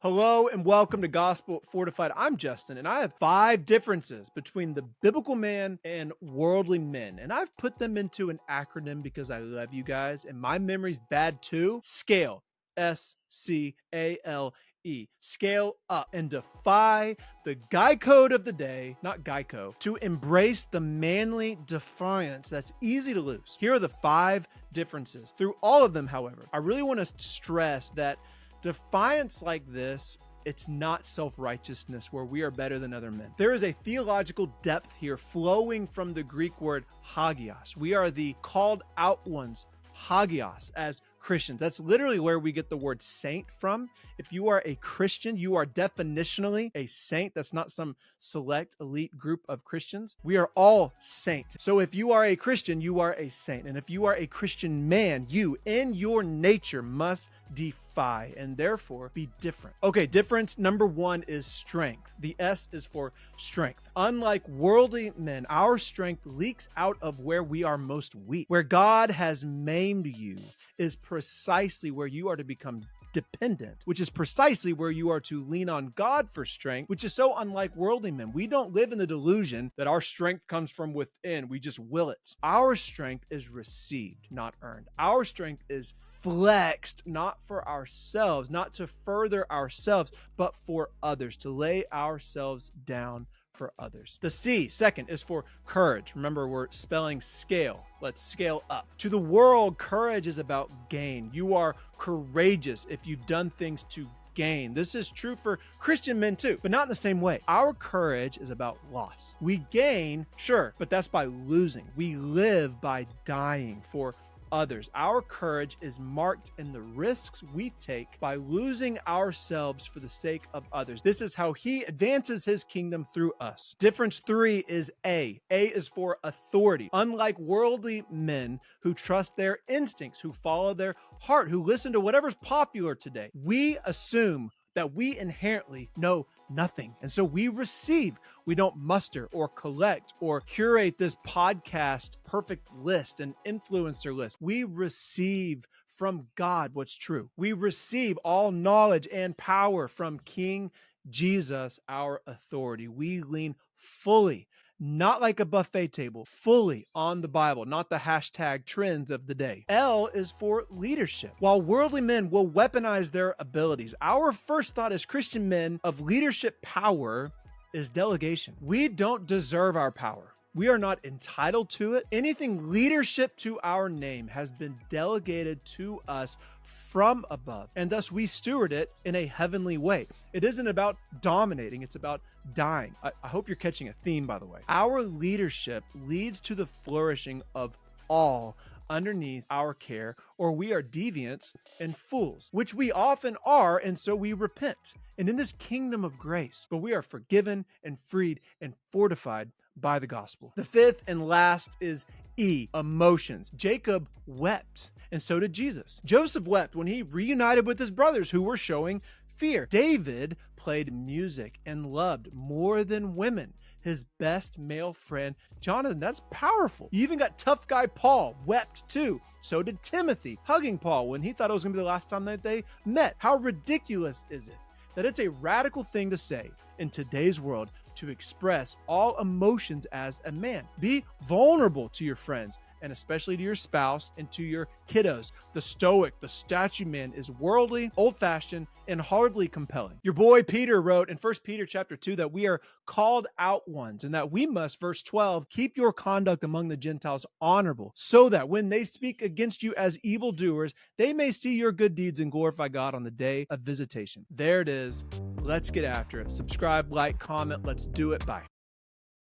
Hello and welcome to Gospel Fortified. I'm Justin, and I have 5 differences between the biblical man and worldly men. And I've put them into an acronym because I love you guys, and my memory's bad too. SCALE. S-C-A-L-E. Scale up and defy the guy code of the day, not Geico, to embrace the manly defiance that's easy to lose. Here are the 5 differences. Through all of them, however, I really want to stress that defiance like this, it's not self-righteousness where we are better than other men. There is a theological depth here flowing from the Greek word hagias. We are the called out ones, hagias, as Christians. That's literally where we get the word saint from. If you are a Christian, you are definitionally a saint. That's not some select elite group of Christians. We are all saints. So if you are a Christian, you are a saint. And if you are a Christian man, you in your nature must defy and therefore be different. Okay, difference number 1 is strength. The S is for strength. Unlike worldly men, our strength leaks out of where we are most weak. Where God has maimed you is precisely where you are to become dependent, which is precisely where you are to lean on God for strength, which is so unlike worldly men. We don't live in the delusion that our strength comes from within. We just will it. Our strength is received, not earned. Our strength is flexed, not for ourselves, not to further ourselves, but for others, to lay ourselves down for others. The C, second, is for courage. Remember, we're spelling scale. Let's scale up. To the world, courage is about gain. You are courageous if you've done things to gain. This is true for Christian men too, but not in the same way. Our courage is about loss. We gain, sure, but that's by losing. We live by dying for others. Our courage is marked in the risks we take by losing ourselves for the sake of others. This is how he advances his kingdom through us. Difference 3 is A. A is for authority. Unlike worldly men who trust their instincts, who follow their heart, who listen to whatever's popular today, we assume that we inherently know nothing. And so we receive. We don't muster or collect or curate this podcast perfect list, an influencer list. We receive from God what's true. We receive all knowledge and power from King Jesus, our authority. We lean fully, not like a buffet table, fully on the Bible, not the hashtag trends of the day. L is for leadership. While worldly men will weaponize their abilities, our first thought as Christian men of leadership power is delegation. We don't deserve our power. We are not entitled to it. Anything leadership to our name has been delegated to us from above, and thus we steward it in a heavenly way. It isn't about dominating, it's about dying. I hope you're catching a theme, by the way. Our leadership leads to the flourishing of all underneath our care, or we are deviants and fools, which we often are, and so we repent. And in this kingdom of grace, but we are forgiven and freed and fortified by the gospel. The 5th and last is E, emotions. Jacob wept, and so did Jesus. Joseph wept when he reunited with his brothers who were showing fear. David played music and loved more than women his best male friend, Jonathan. That's powerful. You even got tough guy Paul wept too. So did Timothy, hugging Paul when he thought it was going to be the last time that they met. How ridiculous is it that it's a radical thing to say in today's world to express all emotions as a man? Be vulnerable to your friends, and especially to your spouse and to your kiddos. The stoic, the statue man is worldly, old-fashioned, and hardly compelling. Your boy Peter wrote in 1 Peter chapter 2 that we are called out ones, and that we must, verse 12, keep your conduct among the Gentiles honorable, so that when they speak against you as evildoers, they may see your good deeds and glorify God on the day of visitation. There it is. Let's get after it. Subscribe, like, comment. Let's do it. Bye.